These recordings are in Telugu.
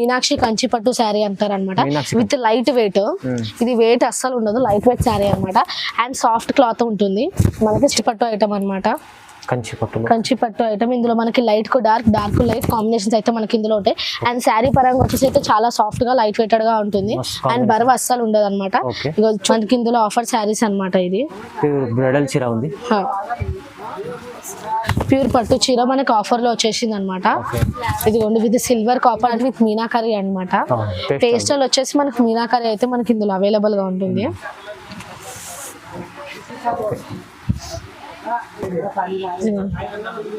మీనాక్షి కంచి పట్టు శారీ అంటారు అనమాట. With light wait. ఇది వెయిట్ అస్సలు ఉండదు, లైట్ వెయిట్ శారీ అనమాట. అండ్ సాఫ్ట్ క్లాత్ ఉంటుంది. మనకి పట్టు ఐటమ్ అనమాట. కంచి పట్టు ఐటమ్. ఇందులో మనకి లైట్ కు డార్క్, డార్క్ కు లైట్ కాంబినేషన్స్ అయితే మనకి ఇందులో ఉంటాయి. అండ్ శారీ పరంగా వచ్చేసి అయితే చాలా సాఫ్ట్ గా లైట్ వెయిటెడ్ గా ఉంటుంది. అండ్ బరువు అస్సలు ఉండదు అనమాట. మనకి ఇందులో ఆఫర్ శారీస్ అనమాట. ఇది బ్రైడల్ చీర ఉంది, ప్యూర్ పట్టు చీర మనకి ఆఫర్ లో వచ్చేసింది అనమాట. ఇదిగోండి with silver copper and with meenakari అనమాట. పేస్టల్ వచ్చేసి మనకి మీనాకరీ అయితే మనకి ఇందులో అవైలబుల్ గా ఉంటుంది.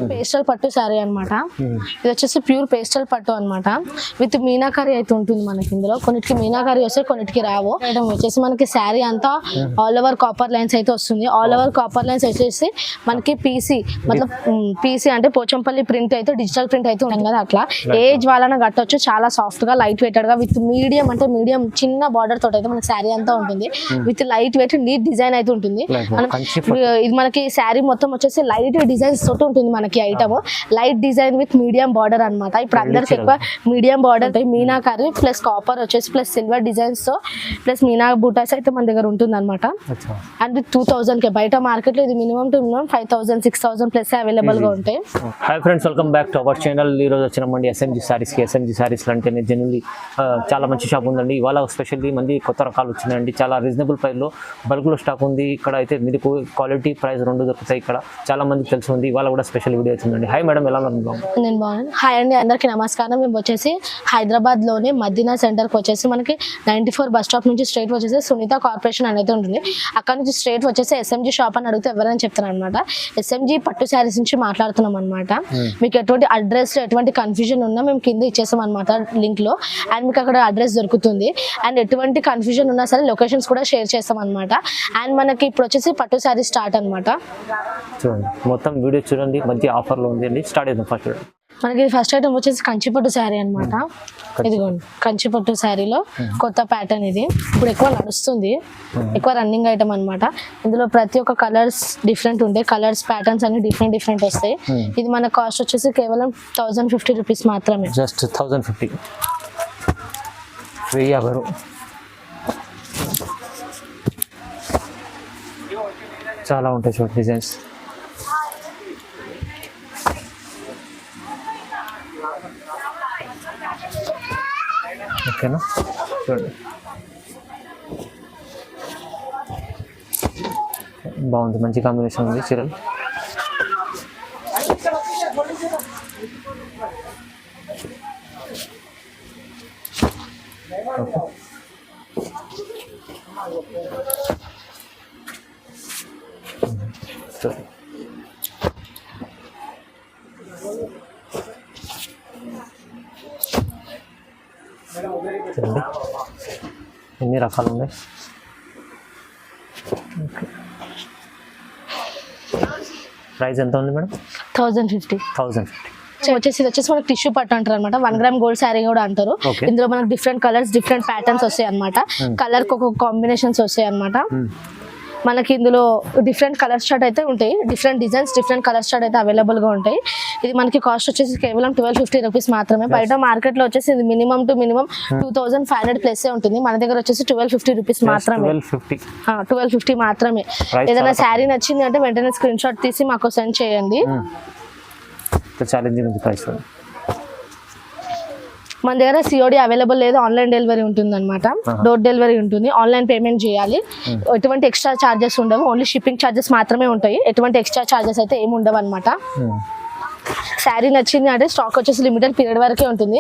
పేస్టల్ పట్టు శారీ అనమాట. ఇది వచ్చేసి ప్యూర్ పేస్టల్ పట్టు అనమాట. విత్ మీనాకరీ అయితే ఉంటుంది మనకి ఇందులో. కొన్నిటికి మీనాకరీ వస్తే కొన్నిటికి రావు. వచ్చేసి మనకి శారీ అంతా ఆల్ ఓవర్ కాపర్ లైన్స్ అయితే వస్తుంది. ఆల్ ఓవర్ కాపర్ లైన్స్ వచ్చేసి మనకి పీసీ అంటే పోచంపల్లి ప్రింట్ అయితే డిజిటల్ ప్రింట్ అయితే ఉంటుంది కదా, అట్లా ఏజ్ వాళ్ళని కట్టొచ్చు. చాలా సాఫ్ట్ గా లైట్ వెయిటెడ్ గా విత్ మీడియం అంటే మీడియం చిన్న బార్డర్ తోటి అయితే మనకి శారీ అంతా ఉంటుంది. With light weight neat design అయితే ఉంటుంది. ఇది మనకి శారీ మొత్తం వచ్చేసి లైట్ డిజైన్స్ తోటి ఉంటుంది మనకి item. Light design with medium border అనమాట. ఇప్పుడు అందరికి ఎక్కువ medium border meenakari plus copper వచ్చేసి ప్లస్ సిల్వర్ డిజైన్స్ తో ప్లస్ మీనా బూటాస్ అయితే మన దగ్గర ఉంటుంది అనమాట. అండ్ 2000 కే బయట మార్కెట్ లో ఇది minimum to minimum 5000 6000 plus available గా ఉంటాయి. Hi friends, welcome back to our channel. ఈ రోజు వచ్చినామండి ఎస్ఎంజీ సారీస్ కి. ఎస్ఎంజీ సారీస్ అంటే జనరల్లీ చాలా మంచి షాప్ ఉందండి. ఇవాళ స్పెషల్లీ మంది కొత్త రకాలు వచ్చినాయండి. చాలా రీజనబుల్ ప్రైస్ లో బల్క్ లో స్టాక్ ఉంది. ఇక్కడ అయితే మీకు క్వాలిటీ ప్రైస్ రెండు దొరుకుతాయి. ఇక్కడ చాలా మందికి తెలిసి ఉంది. ఇవాళ కూడా స్పెషల్ వీడియో అవుతుందండి. హాయ్ మేడం, ఎలా ఉన్నారు? నేను బాగున్నాను. హాయ్ అండి, అందరికీ నమస్కారం. మేము వచ్చేసి హైదరాబాద్ లోనే మదీనా సెంటర్ కి వచ్చేసి మనకి 94 బస్ స్టాప్ నుంచి స్ట్రైట్ వచ్చేసి సునీత కార్పొరేషన్ అనేది ఉంటుంది. అక్కడ నుంచి స్ట్రైట్ వచ్చేసి ఎస్ఎంజీ షాప్ అని అడిగితే ఎవరైనా చెప్తారు అనమాట. ఎస్ఎంజీ పట్టు శారీస్ నుంచి మాట్లాడుతున్నాం అనమాట. మీకు ఎటువంటి అడ్రస్ ఎటువంటి కన్ఫ్యూజన్ ఉన్నా మేము కింద ఇచ్చేసాం అనమాట లింక్ లో. అండ్ మీకు అక్కడ అడ్రస్ దొరుకుతుంది. అండ్ ఎటువంటి కన్ఫ్యూజన్ ఉన్నా సరే లొకేషన్స్ కూడా షేర్ చేస్తాం అనమాట. అండ్ మనకి ఇప్పుడు వచ్చేసి పట్టు శారీ స్టార్ట్ అనమాట. చూడండి, మొత్తం వీడియో చూడండి. మంచి ఆఫర్ లో ఉంది అండి. స్టార్ట్ చేద్దాం. మనకి ఫస్ట్ ఐటమ్ వచ్చేసి కంచిపట్టు శారీ అనమాట. ఇదిగోండి కంచిపట్టు శారీలో కొత్త ప్యాటర్న్. ఇది ఇప్పుడు ఎక్కువ నడుస్తుంది, ఎక్కువ రన్నింగ్ ఐటమ్ అనమాట. ఇందులో ప్రతి ఒక్క కలర్స్ డిఫరెంట్ ఉంటాయి. కలర్స్ ప్యాటర్న్స్ అన్ని డిఫరెంట్ వస్తాయి. ఇది మన కాస్ట్ వచ్చేసి కేవలం 1050 రూపీస్ మాత్రమే. జస్ట్ 1050. 1050. చాలా ఉంటాయి చూడండి డిజైన్స్. ఓకేనా, చూడండి బాగుంది. మంచి కాంబినేషన్ ఉంది చీరలు. చూడండి ఎన్ని రకాలు ఉన్నాయి. ప్రైస్ ఎంత ఉంది మేడం? 1050. వచ్చేసి మనకి టిష్యూ పట్టు అంటారు అనమాట. 1 గ్రామ్ గోల్డ్ శారీ కూడా అంటారు. ఇందులో మనకు డిఫరెంట్ కలర్స్ డిఫరెంట్ ప్యాటర్న్స్ వస్తాయి అనమాట. కలర్ కి ఒక్కొక్క కాంబినేషన్స్ వస్తాయి అనమాట. మనకి ఇందులో డిఫరెంట్ కలర్ స్టార్ట్ అయితే ఉంటాయి. Different designs different colour start అయితే అవైలబుల్ గా ఉంటాయి. ఇది మనకి కాస్ట్ వచ్చేసి కేవలం 1250 రూపీస్ మాత్రమే. బయట మార్కెట్ లో వచ్చేసి ఇది మినిమం టు మినిమం 2500 ప్లస్ ఉంటుంది. మన దగ్గర వచ్చేసి 1250 రూపీస్ మాత్రమే. 1250 మాత్రమే. ఏదైనా శారీ నచ్చింది అంటే వెంటనే స్క్రీన్ షాట్ తీసి మాకు సెండ్ చేయండి. మన దగ్గర సిఓడి అవైలబుల్ లేదు, ఆన్లైన్ డెలివరీ ఉంటుంది అనమాట. డోర్ డెలివరీ ఉంటుంది. ఆన్లైన్ పేమెంట్ చేయాలి. ఎటువంటి ఎక్స్ట్రా ఛార్జెస్ ఉండవు, ఓన్లీ షిప్పింగ్ ఛార్జెస్ మాత్రమే ఉంటాయి. ఎటువంటి ఎక్స్ట్రా ఛార్జెస్ అయితే ఏమి ఉండవు అనమాట. శారీ నచ్చింది అంటే స్టాక్ వచ్చేసి లిమిటెడ్ పీరియడ్ వరకే ఉంటుంది.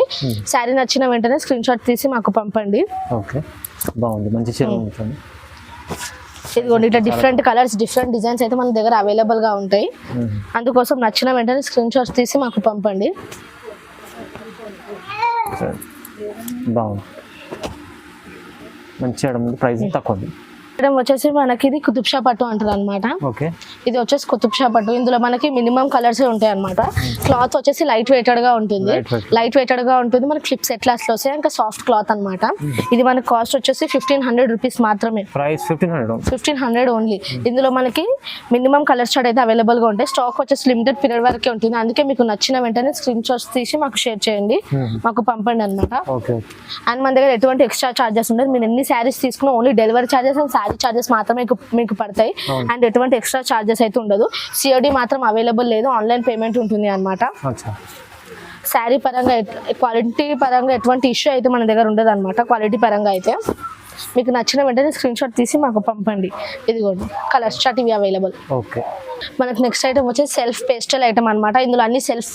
శారీ నచ్చిన వెంటనే స్క్రీన్ షాట్ తీసి మాకు పంపండి. ఇదిగోండి ఇట్లా డిఫరెంట్ కలర్స్ డిఫరెంట్ డిజైన్స్ అయితే మన దగ్గర అవైలబుల్ గా ఉంటాయి. అందుకోసం నచ్చిన వెంటనే స్క్రీన్ షాట్ తీసి మాకు పంపండి. బాగుంది, మంచి ప్రైస్ తక్కువ ఉంది. ఐటమ్ వచ్చేసి మనకి ఇది కుతుబ్ షా పట్టు అంటారు అనమాట. ఓకే, ఇది వచ్చేసి కుతుబ్ షా పట్టు. ఇందులో మనకి మినిమం కలర్స్ ఉంటాయి అనమాట. క్లాత్ వచ్చేసి లైట్ వెయిటెడ్ గా ఉంటుంది. మనకి ఫ్లిప్స్ ఎట్లాస్ లో వస్తాయి. ఇంకా సాఫ్ట్ క్లాత్ అనమాట. ఇది మనకి కాస్ట్ వచ్చేసి 1500 రూపీస్ మాత్రమే. Price 1500 only. ఇందులో మనకి మినిమం కలర్ చార్ట్ అయితే అవైలబుల్ గా ఉంటాయి. స్టాక్ వచ్చేసి లిమిటెడ్ పీరియడ్ వరకే ఉంటుంది. అందుకే మీకు నచ్చిన వెంటనే స్క్రీన్ షాట్స్ తీసి మాకు షేర్ చేయండి, మాకు పంపండి అనమాట. అండ్ మన దగ్గర ఎటువంటి ఎక్స్ట్రా చార్జెస్ ఉండదు. మీరు ఎన్ని శారీస్ తీసుకున్నా only delivery charges and sari charges మాత్రమే మీకు పడతాయి. అండ్ ఎటువంటి ఎక్స్ట్రా చార్జెస్ అయితే ఉండదు. సిఓడి మాత్రం అవైలబుల్ లేదు, ఆన్లైన్ పేమెంట్ ఉంటుంది అనమాట. శారీ పరంగా క్వాలిటీ పరంగా ఎటువంటి ఇష్యూ అయితే మన దగ్గర ఉండదు అనమాట. క్వాలిటీ పరంగా అయితే మీకు నచ్చిన వెంటనే స్క్రీన్ షాట్ తీసి మాకు పంపండి. ఇదిగోండి కలర్స్ చార్ట్ ఇవి అవైలబుల్. ఓకే, మనకు నెక్స్ట్ ఐటమ్ వచ్చేసి సెల్ఫ్ పేస్టల్ ఐటమ్ అనమాట. ఇందులో అన్ని సెల్ఫ్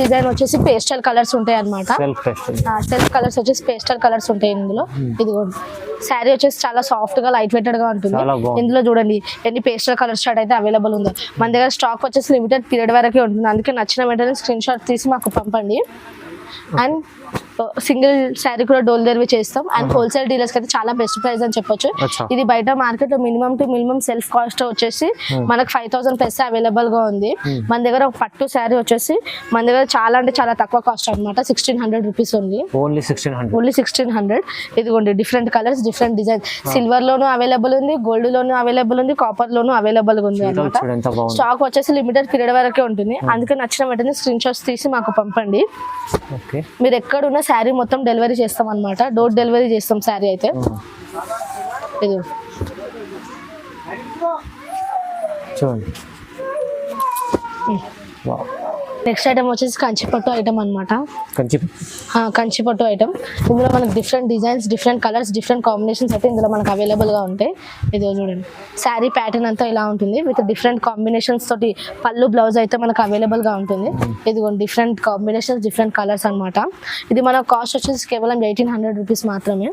డిజైన్ వచ్చేసి పేస్టల్ కలర్స్ ఉంటాయి అనమాట. సెల్ఫ్ కలర్స్ వచ్చేసి పేస్టల్ కలర్స్ ఉంటాయి ఇందులో. ఇదిగోండి శారీ వచ్చేసి చాలా సాఫ్ట్ గా లైట్ వెయిటెడ్ గా ఉంటుంది. ఇందులో చూడండి ఎన్ని పేస్టల్ కలర్ చార్ట్ అయితే అవైలబుల్ ఉందో. మన దగ్గర స్టాక్ వచ్చేసి లిమిటెడ్ పీరియడ్ వరకే ఉంటుంది. అందుకే నచ్చిన వెంటనే స్క్రీన్ షాట్ తీసి మాకు పంపండి. అండ్ సింగిల్ శారీ కూడా డోల్ డెలివరీ చేస్తాం. అండ్ హోల్సేల్ డీలర్స్ కి అయితే చాలా బెస్ట్ ప్రైస్ అని చెప్పొచ్చు. ఇది బయట మార్కెట్ లో minimum to minimum self cost వచ్చేసి మనకు 5000 ప్లస్ అవైలబుల్ గా ఉంది. మన దగ్గర ఒక పట్టు శారీ వచ్చేసి మన దగ్గర చాలా అంటే చాలా తక్కువ కాస్ట్ అనమాట. 1600 రూపీస్ ఉంది. ఓన్లీ 1600. ఇదిగోండి different colours, different design. Silver లోను అవైలబుల్ ఉంది, గోల్డ్ లోను అవైలబుల్ ఉంది, కాపర్ లోను అవైలబుల్ గా ఉంది అనమాట. స్టాక్ వచ్చేసి లిమిటెడ్ పీరియడ్ వరకే ఉంటుంది. అందుకే నచ్చిన వెంటనే స్క్రీన్ షాట్స్ తీసి మాకు పంపండి. మీరు ఎక్కడున్న శారీ మొత్తం డెలివరీ చేస్తాం అనమాట. డోర్ డెలివరీ చేస్తాం శారీ అయితే. ఇది చూడండి. నెక్స్ట్ ఐటమ్ వచ్చేసి కంచిపట్టు ఐటమ్ అనమాట. కంచిపట్టు ఐటమ్. ఇందులో మనకి different designs, different colours, different combinations అయితే ఇందులో మనకు అవైలబుల్ గా ఉంటాయి. ఇదిగో చూడండి శారీ ప్యాటర్న్ అంతా ఇలా ఉంటుంది విత్ డిఫరెంట్ కాంబినేషన్స్ తోటి. పళ్ళు బ్లౌజ్ అయితే మనకు అవైలబుల్ గా ఉంటుంది. ఇదిగోండి డిఫరెంట్ కాంబినేషన్స్, డిఫరెంట్ కలర్స్ అనమాట. ఇది మన కాస్ట్ వచ్చేసి కేవలం 1800 రూపీస్ మాత్రమే.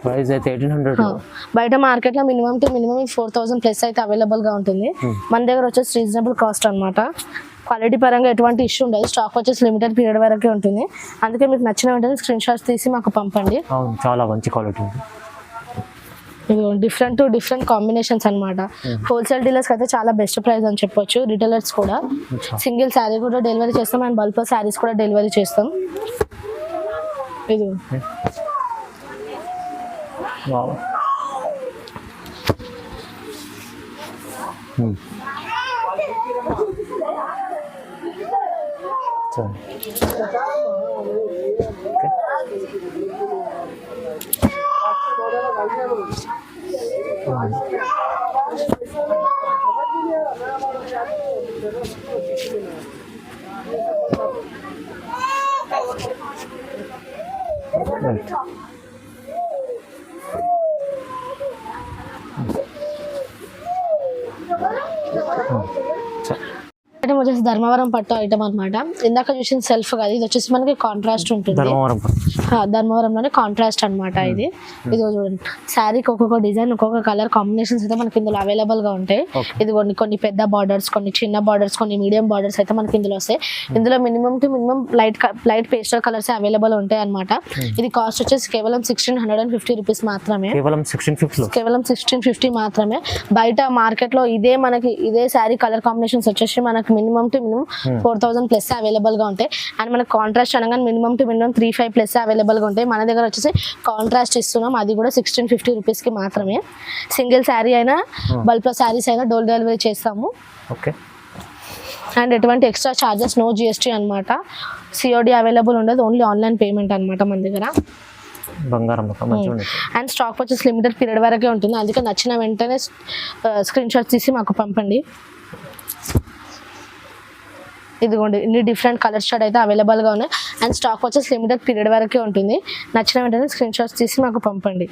బయట మార్కెట్ లో మినిమం టు మినిమం 4000 ప్లస్ అయితే అవైలబుల్ గా ఉంటుంది. మన దగ్గర వచ్చేసి రీజనబుల్ కాస్ట్ అనమాట. క్వాలిటీ పరంగా ఎటువంటి ఇష్యూ ఉండదు. స్టాక్ వచ్చేసి లిమిటెడ్ పీరియడ్ వరకే ఉంటుంది. అందుకే మీకు నచ్చిన వెంటనే స్క్రీన్ షాట్స్ తీసి మాకు పంపండి. చాలా మంచి క్వాలిటీ. డిఫరెంట్ కాంబినేషన్స్ అనమాట. హోల్సేల్ డీలర్స్ అయితే చాలా బెస్ట్ ప్రైస్ అని చెప్పొచ్చు. రిటైలర్స్ కూడా సింగిల్ శారీ కూడా డెలివరీ చేస్తాం అండ్ బల్క్ శారీస్ కూడా డెలివరీ చేస్తాం. ఇది ఐటమ్ వచ్చేసి ధర్మవరం పట్టు ఐటమ్ అనమాట. ఇందాక చూసిన సెల్ఫ్ కదా, ఇది వచ్చేసి మనకి కాంట్రాస్ట్ ఉంటుంది. ధర్మవరంలోనే కాంట్రాస్ట్ అనమాట. ఇది చూడండి శారీకి ఒక్కొక్క డిజైన్, ఒక్కొక్క కలర్ కాంబినేషన్స్ అయితే మనకి ఇందులో అవైలబుల్ గా ఉంటాయి. ఇది కొన్ని పెద్ద బార్డర్స్, కొన్ని చిన్న బార్డర్స్, కొన్ని మీడియం బార్డర్స్ అయితే మనకి ఇందులో వస్తాయి. ఇందులో minimum to minimum light pastel colours available ఉంటాయి అనమాట. ఇది కాస్ట్ వచ్చేసి కేవలం 1650 రూపీస్ మాత్రమే. కేవలం 1650 మాత్రమే. బయట మార్కెట్ లో ఇదే శారీ కలర్ కాంబినేషన్స్ వచ్చేసి మనకి minimum to minimum 4000 plus available గా ఉంటాయి. అండ్ మనకి కాంట్రాస్ట్ అనగా minimum to minimum 35 plus available గా ఉంటాయి. మన దగ్గర వచ్చేసి కాంట్రాస్ట్ ఇస్తున్నాం, అది కూడా 1650 రూపీస్ కి మాత్రమే. సింగిల్ శారీ అయినా బల్క్ శారీస్ అయినా డోర్ డెలివరీ చేస్తాము. అండ్ ఎటువంటి ఎక్స్ట్రా చార్జెస్, నో GST అనమాట. సిఓడి అవైలబుల్ ఉండదు, ఓన్లీ ఆన్లైన్ పేమెంట్ అనమాట మన దగ్గర. అండ్ స్టాక్ వచ్చేసి లిమిటెడ్ పీరియడ్ వరకే ఉంటుంది. అందుకే నచ్చిన వెంటనే స్క్రీన్ షాట్స్ తీసి మాకు పంపండి. ఇదిగోండి ఇన్ని డిఫరెంట్ కలర్ షార్ట్ అయితే అవైలబుల్గా ఉన్నాయి. అండ్ స్టాక్ వచ్చేసి లిమిటెడ్ పీరియడ్ వరకే ఉంటుంది. నచ్చిన వెంటనే స్క్రీన్ షాట్స్ తీసి మాకు పంపండి.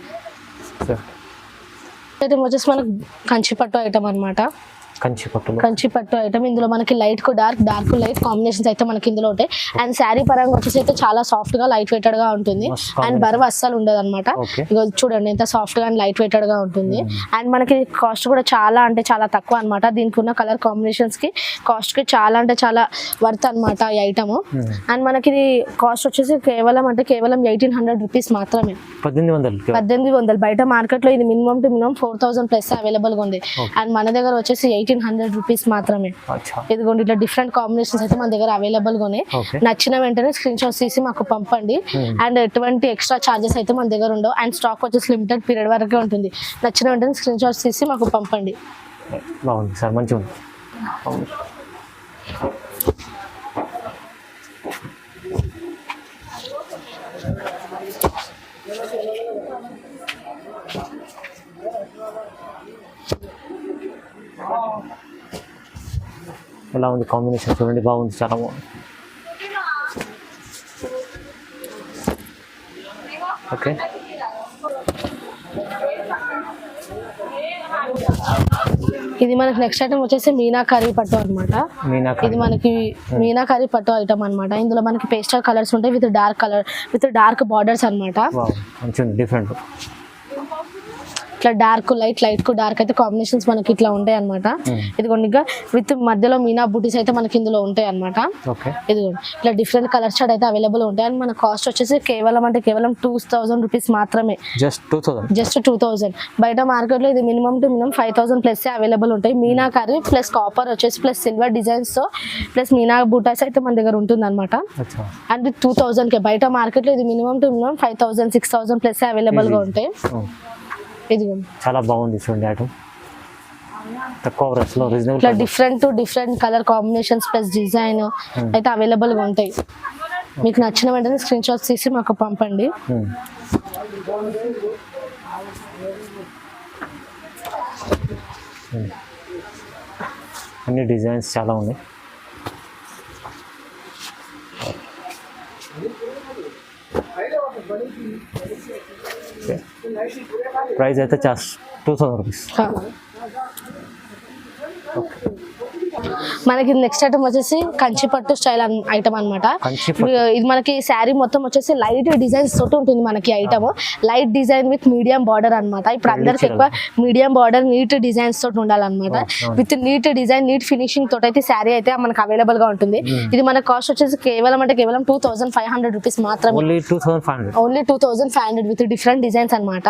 ఐటమ్ వచ్చేసి మనకు కంచిపట్టు ఐటమ్ అనమాట. కంచి పట్టులో కంచి పట్టు ఐటమ్. ఇందులో మనకి లైట్ కు డార్క్, డార్క్ కు లైట్ కాంబినేషన్స్ అయితే మనకి ఇందులో ఉంటాయి. అండ్ శారీ పరంగా వచ్చేసి అయితే చాలా సాఫ్ట్ గా లైట్ వెయిటెడ్ గా ఉంటుంది. అండ్ బరువు అస్సలు ఉండదు అనమాట. ఇగో చూడండి ఎంత సాఫ్ట్ గా అండ్ లైట్ వెయిటెడ్ గా ఉంటుంది. అండ్ మనకి కాస్ట్ కూడా చాలా అంటే చాలా తక్కువ అనమాట. దీనికి ఉన్న కలర్ కాంబినేషన్స్ కి కాస్ట్ కి చాలా అంటే చాలా వర్త్ అనమాట ఈ ఐటమ్. అండ్ మనకి ఇది కాస్ట్ వచ్చేసి కేవలం 1800 రూపీస్ మాత్రమే. 1800. బయట మార్కెట్ లో ఇది minimum to minimum 4000 plus available గా ఉంది. అండ్ మన దగ్గర వచ్చేసి 1800 రూపీస్ మాత్రమే. ఇదిగోండి ఇట్లా డిఫరెంట్ కాంబినేషన్స్ అయితే మన దగ్గర అవైలబుల్ గా ఉన్నాయి. నచ్చిన వెంటనే స్క్రీన్ షాట్ తీసి మాకు పంపండి. అండ్ ఎటువంటి ఎక్స్ట్రా చార్జెస్ అయితే మన దగ్గర ఉండవు. అండ్ స్టాక్ వచ్చేసి లిమిటెడ్ పీరియడ్ వరకే ఉంటుంది. నచ్చిన వెంటనే స్క్రీన్ షాట్స్ తీసి మాకు పంపండి. బాగుంది సార్, మంచిగా ఉంది. ఎలా ఉంది కాంబినేషన్ చూడండి, బాగుంది, చాలా బాగుంది. ఓకే, ఇది మనకి నెక్స్ట్ ఐటమ్ వచ్చేసి మీనాకారి పట్టు అనమాట. ఇది మనకి మీనాకారి పట్టు ఐటమ్ అనమాట. ఇందులో మనకి పేస్టల్ కలర్స్ ఉంటాయి విత్ డార్క్ బార్డర్స్ అనమాట. డిఫరెంట్ ఇట్లా డార్క్ లైట్ కు డార్క్ అయితే కాంబినేషన్స్ మనకి ఇట్లా ఉంటాయి అనమాట. ఇదిగోండిగా విత్ మధ్యలో మీనా బూటీస్ అయితే మనకి ఇందులో ఉంటాయి అనమాట. ఇదిగోండి ఇట్లా డిఫరెంట్ కలర్స్ చార్ట్ అయితే అవైలబుల్ ఉంటాయి. అండ్ మన కాస్ట్ వచ్చేసి కేవలం 2000 రూపీస్ మాత్రమే. జస్ట్ 2000. బయట మార్కెట్ లో ఇది minimum to minimum 5000 plus available ఉంటాయి. మీనాకారి ప్లస్ కాపర్ వచ్చేసి ప్లస్ సిల్వర్ డిజైన్స్ తో ప్లస్ మీనా బూటాస్ అయితే మన దగ్గర ఉంటుంది అనమాట. అండ్ 2000 కే. బయట మార్కెట్ లో ఇది minimum to minimum 5000 6000 plus available గా ఉంటాయి. చాలా బాగుంది చూడండి ఐటమ్. తక్కువ ప్రైస్ లో రీజనబుల్. ఇట్లా different colour combinations plus design అయితే అవైలబుల్ గా ఉంటాయి. మీకు నచ్చిన వెంటనే స్క్రీన్ షాట్స్ తీసి మాకు పంపండి. అన్ని డిజైన్స్ చాలా ఉన్నాయి. ప్రైస్ అయితే 2000 రూపీస్. మనకి నెక్స్ట్ ఐటమ్ వచ్చేసి కంచి పట్టు స్టైల్ ఐటమ్ అనమాట. ఇది మనకి శారీ మొత్తం వచ్చేసి లైట్ డిజైన్స్ తోటి ఉంటుంది మనకి item. Light design with medium border అనమాట. ఇప్పుడు అందరికి ఎక్కువ మీడియం బార్డర్ నీట్ డిజైన్స్ తోటి ఉండాలన్నమాట. With neat design neat finishing తోటి అయితే శారీ అయితే మనకు అవైలబుల్ గా ఉంటుంది. ఇది మన కాస్ట్ వచ్చేసి కేవలం 2500 రూపీస్ మాత్రమే. ఓన్లీ 2500 విత్ డిఫరెంట్ డిజైన్స్ అనమాట.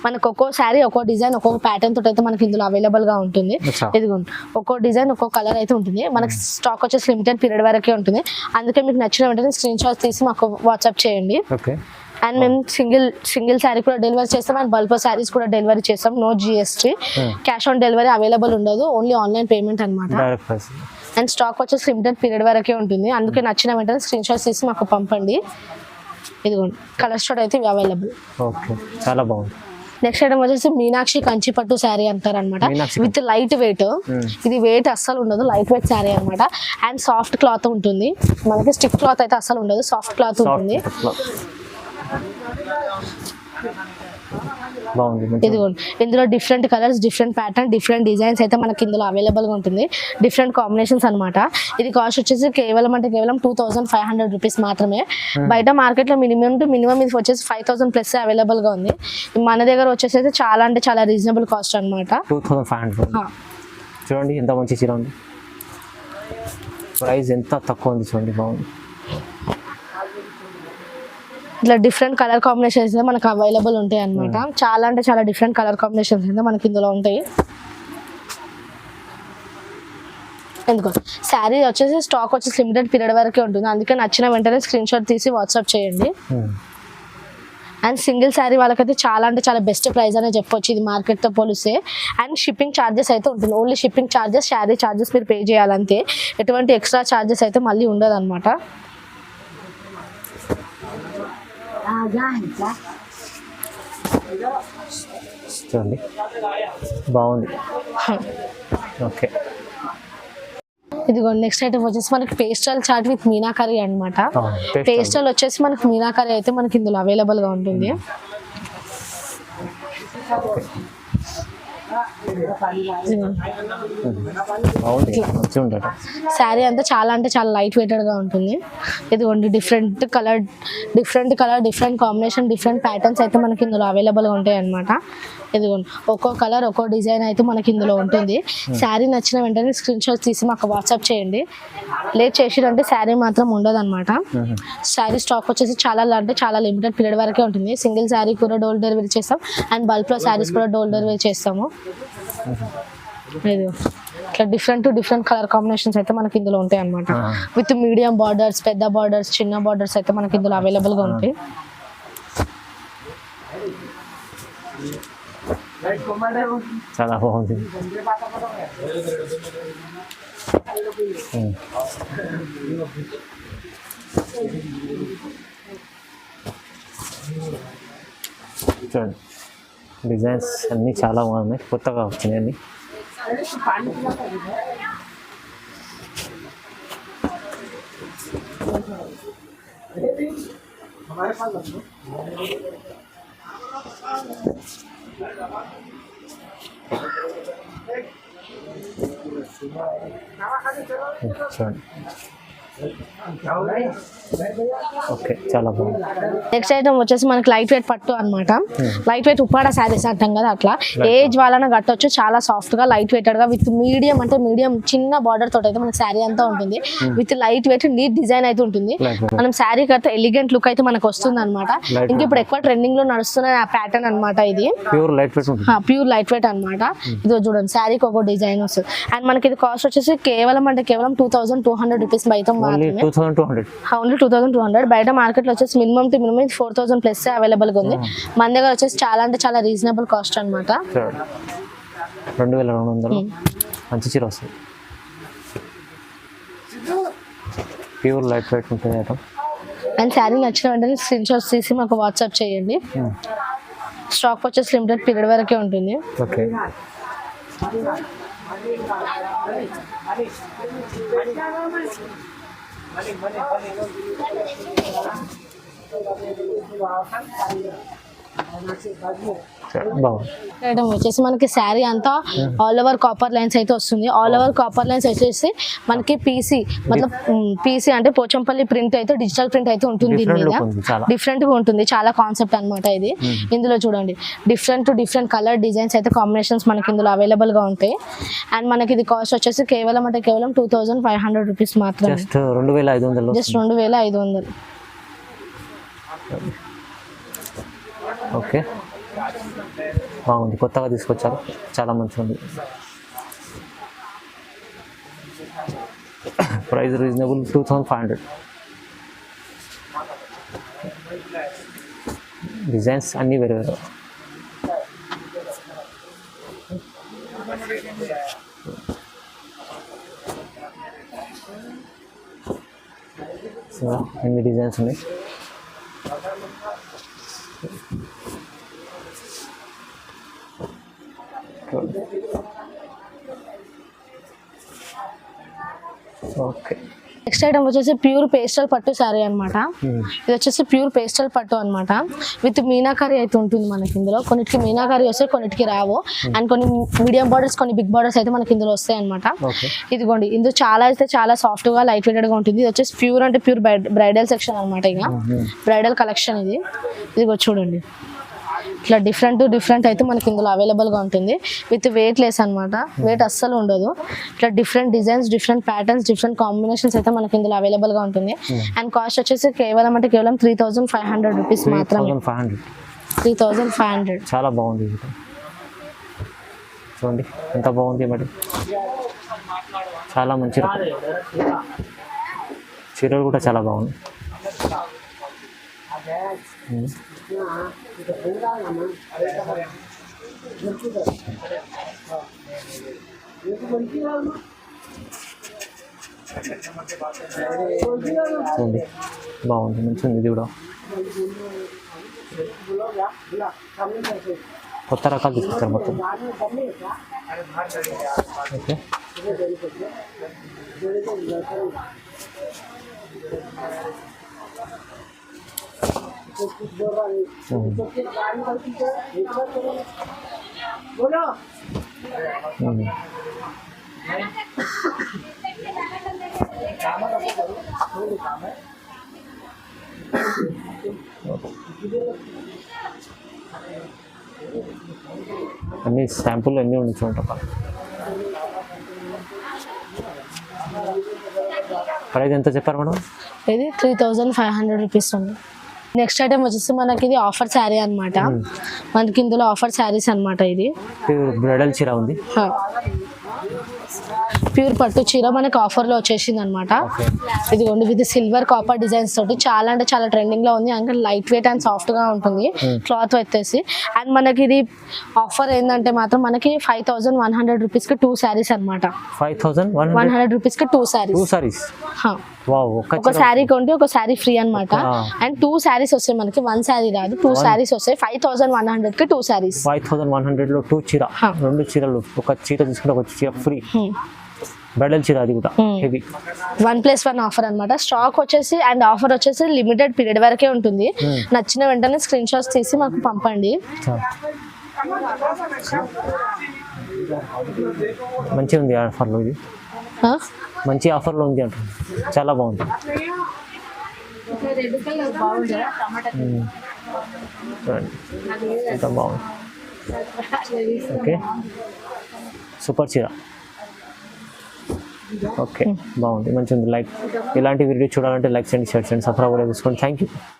మనకు ఒక్కో శారీ ఒక్కో డిజైన్ ఒక్కొక్క ప్యాటర్న్ తోటి అయితే మనకి ఇందులో అవైలబుల్ గా ఉంటుంది. ఇదిగోండి ఒక్కో డిజైన్ ఒక్కో కలర్ అయితే ఉంటుంది. మనకి స్టాక్ వచ్చేసి లిమిటెడ్ పీరియడ్ వరకే ఉంటుంది. అందుకే మీకు నచ్చిన వెంటనే స్క్రీన్ షాట్ తీసి మాకు వాట్సాప్ చేయండి. అండ్ మేము సింగిల్ శారీ కూడా డెలివరీ చేస్తాం. అండ్ బల్క్ శారీస్ కూడా డెలివరీ చేస్తాం. No GST. Cash on delivery available ఉండదు. ఓన్లీ ఆన్లైన్ పేమెంట్ అనమాట. అండ్ స్టాక్ వచ్చేసి లిమిటెడ్ పీరియడ్ వరకే ఉంటుంది. అందుకే నచ్చిన వెంటనే స్క్రీన్ షాట్ తీసి మాకు పంపండి. ఇదిగోండి కలర్ స్టార్ట్ అయితే అవైలబుల్. చాలా బాగుంది. నెక్స్ట్ ఐటమ్ వచ్చేసి మీనాక్షి కంచి పట్టు శారీ అంటారు అనమాట. With light wait. ఇది వెయిట్ అస్సలు ఉండదు, లైట్ వెయిట్ శారీ అనమాట. అండ్ సాఫ్ట్ క్లాత్ ఉంటుంది మనకి. స్టిక్ క్లాత్ అయితే అస్సలు ఉండదు, సాఫ్ట్ క్లాత్ ఉంటుంది. ఇదిగోండి ఇందులో different colours different pattern different designs అయితే మనకి ఇందులో అవైలబుల్ గా ఉంటుంది. డిఫరెంట్ కాంబినేషన్స్ అనమాట. ఇది కాస్ట్ వచ్చేసి కేవలం 2500 రూపీస్ మాత్రమే. బయట మార్కెట్ లో మినిమం టు మినిమం ఇది వచ్చేసి 5000 ప్లస్ అవైలబుల్ గా ఉంది. మన దగ్గర వచ్చేసి అయితే చాలా అంటే చాలా రీజనబుల్ కాస్ట్ అనమాట. 2500. చూడండి ఎంత మంచి చీర ఉంది. ప్రైస్ ఎంత తక్కువ ఉంది చూడండి, బాగుంది. ఇట్లా డిఫరెంట్ కలర్ కాంబినేషన్స్ మనకు అవైలబుల్ ఉంటాయి అనమాట. చాలా అంటే చాలా డిఫరెంట్ కలర్ కాంబినేషన్స్ అయితే మనకి ఇందులో ఉంటాయి. ఎందుకో శారీ వచ్చేసి స్టాక్ వచ్చేసి లిమిటెడ్ పీరియడ్ వరకే ఉంటుంది. అందుకే నచ్చిన వెంటనే స్క్రీన్ షాట్ తీసి వాట్సాప్ చేయండి. అండ్ సింగిల్ శారీ వాళ్ళకైతే చాలా అంటే చాలా బెస్ట్ ప్రైస్ అనే చెప్పొచ్చు ఇది మార్కెట్తో పోలిస్తే. అండ్ షిప్పింగ్ ఛార్జెస్ అయితే ఉంటుంది. Only shipping charges sari charges మీరు పే చేయాలంతే. ఎటువంటి ఎక్స్ట్రా ఛార్జెస్ అయితే మళ్ళీ ఉండదు అనమాట. చూడండి బాగుంది. ఓకే ఇదిగోండి నెక్స్ట్ ఐటమ్ వచ్చేసి మనకి పేస్టల్ చార్ట్ విత్ మీనాకరీ అనమాట. పేస్టల్ వచ్చేసి మనకి మీనాకరీ అయితే మనకి ఇందులో అవైలబుల్ గా ఉంటుంది. బాగుంది, మంచిగా ఉండట. శారీ అంతా చాలా అంటే చాలా లైట్ వెయిటెడ్గా ఉంటుంది. ఇదిగోండి different colour different combination different patterns అయితే మనకి ఇందులో అవైలబుల్గా ఉంటాయి అన్నమాట. ఇదిగోండి ఒక్కో కలర్ ఒక్కో డిజైన్ అయితే మనకి ఇందులో ఉంటుంది. శారీ నచ్చిన వెంటనే స్క్రీన్ షాట్ తీసి మాకు వాట్సాప్ చేయండి. లేట్ చేసిరంటే శారీ మాత్రం ఉండదు అనమాట. శారీ స్టాక్ వచ్చేసి చాలా అంటే చాలా లిమిటెడ్ పీరియడ్ వరకే ఉంటుంది. సింగిల్ శారీ కూడా డోర్ డెలివరీ చేస్తాం అండ్ బల్క్లో శారీస్ కూడా డోర్ డెలివరీ చేస్తాము. ఇది ఇట్లా డిఫరెంట్ కలర్ కాంబినేషన్స్ అయితే మనకి ఇందులో ఉంటాయి అనమాట. విత్ మీడియం బార్డర్స్, పెద్ద బార్డర్స్, చిన్న బార్డర్స్ అయితే మనకి ఇందులో అవైలబుల్గా ఉంటాయి. చాలా బాగుంది. చూడండి డిజైన్స్ అన్నీ చాలా బాగున్నాయి, కొత్తగా వచ్చినాయి అన్నీ. చూడండి ఓకే, చాలా బాగుంది. నెక్స్ట్ ఐటమ్ వచ్చేసి మనకి లైట్ వెయిట్ పట్టు అనమాట. లైట్ వెయిట్ ఉప్పాడ శారీస్ అంటాం కదా, అట్లా ఏజ్ వాళ్ళని కట్టొచ్చు. చాలా సాఫ్ట్ గా లైట్ వెయిటెడ్ గా విత్ మీడియం అంటే మీడియం చిన్న బార్డర్ తోటి అయితే మనకి శారీ అంతా ఉంటుంది. With light weight neat design అయితే ఉంటుంది. మనం శారీ కడితే ఎలిగెంట్ లుక్ అయితే మనకు వస్తుంది అనమాట. ఇంక ఇప్పుడు ఎక్కువ ట్రెండింగ్ లో నడుస్తున్న ప్యాటర్న్ అనమాట. ఇది ప్యూర్ లైట్ వెయిట్ అనమాట. ఇది చూడండి శారీకి ఒక డిజైన్ వస్తుంది. అండ్ మనకి ఇది కాస్ట్ వచ్చేసి కేవలం 2200 రూపీస్ బయట మాత్రమే. ఓన్లీ 2200. బయట మార్కెట్ లో వచ్చేసి మినిమం 4000 ప్లస్ అవైలబుల్ గా ఉంది. మన దగ్గర వచ్చేసి చాలా అంటే చాలా రీజనబుల్ కాస్ట్ అనమాట. 2200 మంచి చీర వస్తుంది. ప్యూర్ లైట్ వెయిట్ ఉంటుంది ఐటమ్. అండ్ శారీ నచ్చిన వెంటనే స్క్రీన్ షాట్స్ తీసి మాకు వాట్సాప్ చేయండి. స్టాక్ వచ్చేసి లిమిటెడ్ పీరియడ్ వరకే ఉంటుంది. ఓకే, ఐటమ్ వచ్చేసి మనకి శారీ అంతా ఆల్ ఓవర్ కాపర్ లైన్స్ అయితే వస్తుంది. ఆల్ ఓవర్ కాపర్ లైన్స్ వచ్చేసి మనకి పీసీ అంటే పోచంపల్లి ప్రింట్ అయితే డిజిటల్ ప్రింట్ అయితే ఉంటుంది. దీని మీద డిఫరెంట్ గా ఉంటుంది, చాలా కాన్సెప్ట్ అనమాట ఇది. ఇందులో చూడండి డిఫరెంట్ కలర్ డిజైన్స్ అయితే కాంబినేషన్స్ మనకి ఇందులో అవైలబుల్ గా ఉంటాయి. అండ్ మనకి ఇది కాస్ట్ వచ్చేసి కేవలం 2500 రూపీస్ మాత్రమే. జస్ట్ 2500. ఓకే, బాగుంది, కొత్తగా తీసుకొచ్చారు, చాలా మంచిగా ఉంది. Price reasonable 2500. డిజైన్స్ అన్నీ వేరే వేరే. ఎన్ని డిజైన్స్ ఉన్నాయి. ఓకే, నెక్స్ట్ ఐటమ్ వచ్చేసి ప్యూర్ పేస్టల్ పట్టు శారీ అనమాట. ఇది వచ్చేసి ప్యూర్ పేస్టల్ పట్టు అనమాట. విత్ మీనాకారి అయితే ఉంటుంది మనకి ఇందులో. కొన్నిటికి మీనాకారి వస్తాయి, కొన్నిటికి రావు. అండ్ కొన్ని మీడియం బార్డర్స్, కొన్ని బిగ్ బార్డర్స్ అయితే మనకి ఇందులో వస్తాయి అనమాట. ఇదిగోండి ఇందులో చాలా సాఫ్ట్ గా లైట్ వెయిటెడ్ గా ఉంటుంది. ఇది వచ్చేసి ప్యూర్ అంటే ప్యూర్ బ్రైడల్ సెక్షన్ అనమాట. ఇక బ్రైడల్ కలెక్షన్ ఇదిగో చూడండి. ఇట్లా డిఫరెంట్ అయితే మనకి ఇందులో అవైలబుల్ గా ఉంటుంది. విత్ వెయిట్ లెస్ అనమాట. వెయిట్ అస్సలు ఉండదు. ఇట్లా different designs, different patterns, different combinations అయితే మనకి ఇందులో అవైలబుల్ గా ఉంటుంది. అండ్ కాస్ట్ వచ్చేసి కేవలం 3500 రూపీస్ మాత్రమే. 3500. చాలా బాగుంది. చూడండి ఎంత బాగుంది మరి. చాలా మంచి చీరలు కూడా చాలా బాగుంది. చూడండి బాగుంది, మంచిగా ఇది కూడా. కొత్త రకాలు తీసుకొచ్చారు మొత్తం. ఓకే, అన్ని శాంపుల్ అన్నీ ఉంచుకుంటాం. ప్రైస్ ఎంత చెప్పారు మేడం? ఇది 3500 రూపీస్ ఉంది. నెక్స్ట్ ఐటమ్ వచ్చేసి మనకి ఇది ఆఫర్ శారీ అనమాట. మనకి ఇందులో ఆఫర్ శారీస్ అనమాట. ఇది బ్రైడల్ చీర ఉంది, ప్యూర్ పట్టు చీర మనకి ఆఫర్లో వచ్చేసింది అనమాట. ఇదిగోండి విత్ సిల్వర్ కాపర్ డిజైన్స్ తోటి చాలా అంటే చాలా ట్రెండింగ్ లో ఉంది. అంటే లైట్ వెయిట్ అండ్ సాఫ్ట్ గా ఉంటుంది క్లాత్ వచ్చేసి. అండ్ మనకి ఇది ఆఫర్ ఏంటంటే మాత్రం మనకి 5100 రూపీస్ కి 2 శారీస్ అనమాట. 5100 రూపీస్ కి 2 శారీస్. ఒక శారీ కొంటే ఒక శారీ ఫ్రీ అనమాట. అండ్ 2 శారీస్ వస్తాయి మనకి, 1 శారీ రాదు, 2 శారీస్ వస్తాయి. 5100 కి 2 శారీస్. 5100 లో 2 చీర, 2 చీరలు, ఒక చీర తీసుకుంటే ఒక చీర ఫ్రీ. బ్రైడల్ చీర అది కూడా హెవీ. 1+1 ఆఫర్ అనమాట. స్టాక్ వచ్చేసి అండ్ ఆఫర్ వచ్చేసి లిమిటెడ్ పీరియడ్ వరకే ఉంటుంది. నచ్చిన వెంటనే స్క్రీన్ షాట్స్ తీసి మాకు పంపండి. మంచిగా ఉంది ఆఫర్లో, ఇది మంచి ఆఫర్లో ఉంది అంటుంది. చాలా బాగుంది. ఎంత బాగుంది. ఓకే, సూపర్ చీర. ఓకే, బాగుంది, మంచిగా ఉంది. లైక్ ఇలాంటి వీడియో చూడాలంటే లైక్ చేయండి, షేర్ చేయండి, సబ్స్క్రైబ్ కూడా చేసుకోండి. Thank you.